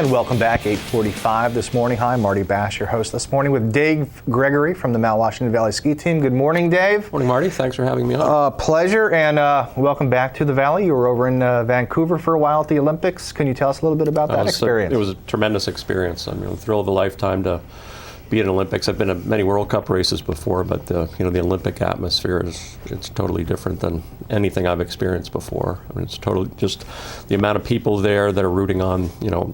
And welcome back, 8:45 this morning. Hi, Marty Basch, your host this morning with Dave Gregory from the Mount Washington Valley Ski Team. Good morning, Dave. Morning, Marty. Thanks for having me on. Pleasure, and welcome back to the Valley. You were over in Vancouver for a while at the Olympics. Can you tell us a little bit about that experience? It was a tremendous experience. I mean, a thrill of a lifetime to be at Olympics. I've been at many World Cup races before, but the Olympic atmosphere it's totally different than anything I've experienced before. I mean, it's totally just the amount of people there that are rooting on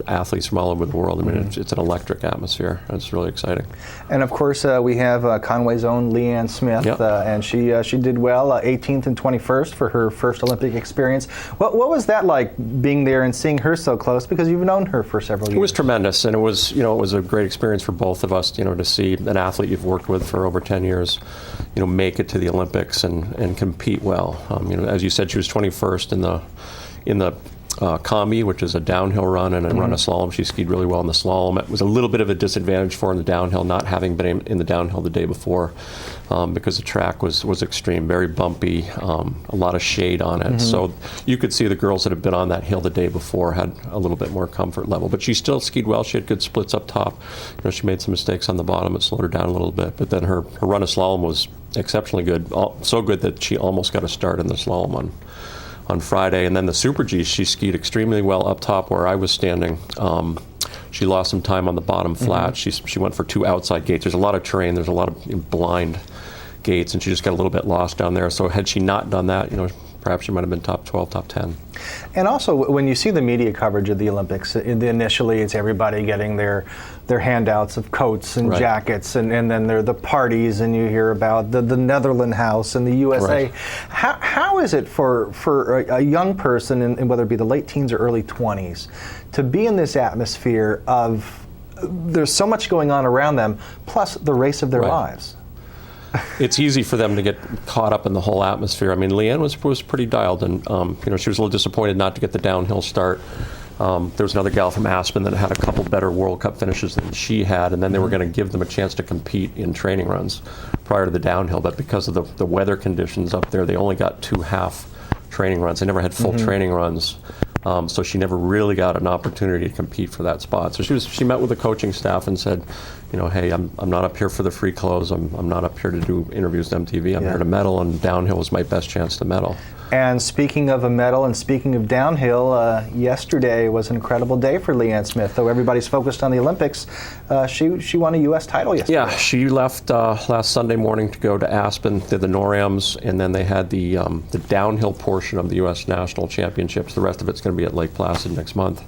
athletes from all over the world. I mean, it's an electric atmosphere. It's really exciting. And of course, we have Conway's own Leanne Smith, yep. And she did well, 18th and 21st for her first Olympic experience. What was that like, being there and seeing her so close? Because you've known her for several years. It was tremendous, and it was a great experience for both of us. To see an athlete you've worked with for over 10 years, make it to the Olympics and compete well. As you said, she was 21st in the combi, which is a downhill run, and run a slalom. She skied really well in the slalom. It was a little bit of a disadvantage for her in the downhill, not having been in the downhill the day before, because the track was extreme, very bumpy, a lot of shade on it. So you could see the girls that had been on that hill the day before had a little bit more comfort level. But she still skied well. She had good splits up top. She made some mistakes on the bottom. It slowed her down a little bit. But then her run of slalom was exceptionally good, so good that she almost got a start in the slalom on Friday. And then the Super G, she skied extremely well up top where I was standing. She lost some time on the bottom flat. She went for two outside gates. There's a lot of terrain. There's a lot of blind gates, and she just got a little bit lost down there. So had she not done that, perhaps she might have been top 12, top 10. And also, when you see the media coverage of the Olympics, initially it's everybody getting their handouts of coats and right. jackets, and then there are the parties, and you hear about the Netherlands House and the USA. Right. How is it for a young person, in whether it be the late teens or early 20s, to be in this atmosphere of there's so much going on around them, plus the race of their right. lives? It's easy for them to get caught up in the whole atmosphere. I mean, Leanne was pretty dialed, and she was a little disappointed not to get the downhill start. There was another gal from Aspen that had a couple better World Cup finishes than she had, and then they were going to give them a chance to compete in training runs prior to the downhill. But because of the weather conditions up there, they only got 2 half training runs. They never had full training runs. So she never really got an opportunity to compete for that spot. So she met with the coaching staff and said, hey, I'm not up here for the free clothes. I'm not up here to do interviews with MTV. I'm here to medal, and downhill was my best chance to medal. And speaking of a medal and speaking of downhill, yesterday was an incredible day for Leanne Smith. Though everybody's focused on the Olympics, she won a U.S. title yesterday. Yeah, she left last Sunday morning to go to Aspen, did the NORAMs, and then they had the downhill portion of the U.S. National Championships. The rest of it's going to be at Lake Placid next month.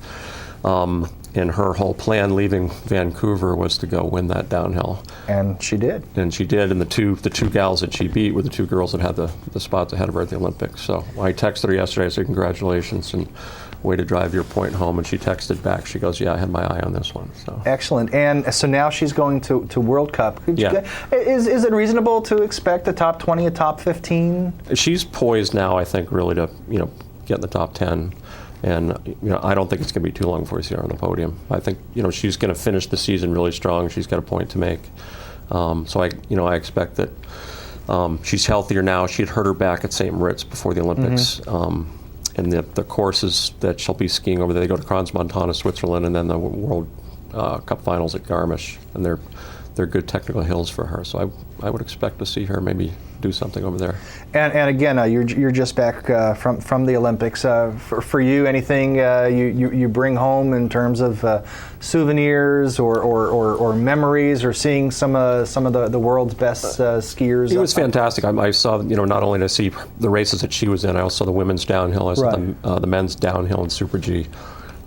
And her whole plan leaving Vancouver was to go win that downhill. And she did. And she did, and the two gals that she beat were the two girls that had the spots ahead of her at the Olympics. So I texted her yesterday, I said, congratulations, and way to drive your point home. And she texted back, she goes, yeah, I had my eye on this one. So excellent. And so now she's going to World Cup. Is it reasonable to expect a top 20, a top 15? She's poised now, I think, really to get in the top 10. And I don't think it's going to be too long before we see her on the podium. I think she's going to finish the season really strong. She's got a point to make. So I expect that she's healthier now. She had hurt her back at St. Moritz before the Olympics. And the courses that she'll be skiing over there, they go to Crans-Montana, Switzerland, and then the World Cup finals at Garmisch. And they're good technical hills for her. So I would expect to see her maybe do something over there. And again, you're just back from the Olympics. For you, anything you bring home in terms of souvenirs or memories, or seeing some of the world's best skiers? It was fantastic. I saw not only to see the races that she was in, I also saw the women's downhill. I saw the men's downhill and Super G.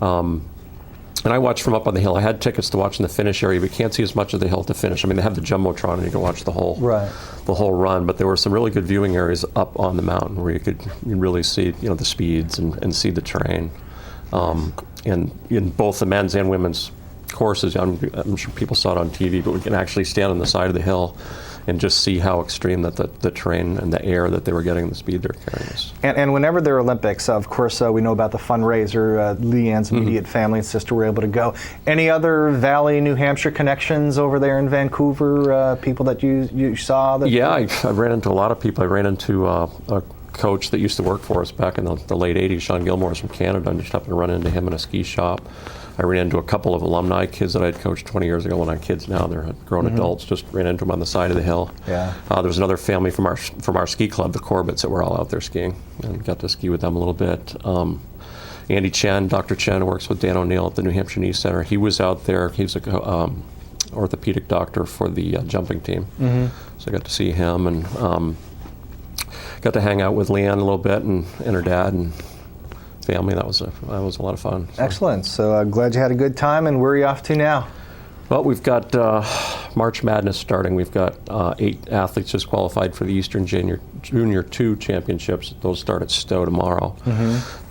And I watched from up on the hill. I had tickets to watch in the finish area, but can't see as much of the hill to finish. I mean, they have the Jumbotron and you can watch the whole run, but there were some really good viewing areas up on the mountain where you could really see the speeds and see the terrain. And in both the men's and women's courses, I'm sure people saw it on TV, but we can actually stand on the side of the hill and just see how extreme that the terrain and the air that they were getting, the speed they're carrying us. And whenever there are Olympics, of course, we know about the fundraiser. Leanne's immediate family and sister were able to go. Any other Valley, New Hampshire connections over there in Vancouver, people that you saw? I ran into a lot of people. I ran into a coach that used to work for us back in the late 80s, Sean Gilmore's from Canada. I just happened to run into him in a ski shop. I ran into a couple of alumni kids that I'd coached 20 years ago. When I'm kids now, they're grown adults. Just ran into them on the side of the hill. Yeah. There was another family from our ski club, the Corbetts, that were all out there skiing, and got to ski with them a little bit. Andy Chen, Dr. Chen, who works with Dan O'Neill at the New Hampshire Knee Center. He was out there. He's a orthopedic doctor for the jumping team. So I got to see him, and got to hang out with Leanne a little bit, and her dad and family. That was a lot of fun. So. Excellent. So glad you had a good time. And where are you off to now? Well, we've got March Madness starting. We've got 8 athletes just qualified for the Eastern Junior 2 Championships. Those start at Stowe tomorrow.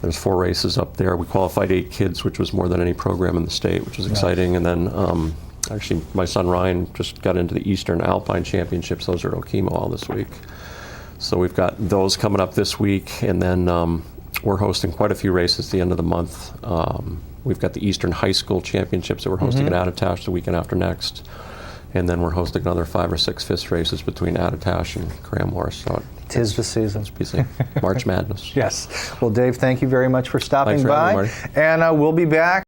There's 4 races up there. We qualified 8 kids, which was more than any program in the state, which was exciting. And then actually my son Ryan just got into the Eastern Alpine Championships. Those are at Okemo all this week. So we've got those coming up this week. And then we're hosting quite a few races at the end of the month. We've got the Eastern High School Championships that we're hosting at Attitash the weekend after next. And then we're hosting another 5 or 6 FIS races between Attitash and Cranmore. So Tis the season. It's busy. March Madness. Yes. Well, Dave, thank you very much for stopping Thanks for by. having me, Marty. And we'll be back.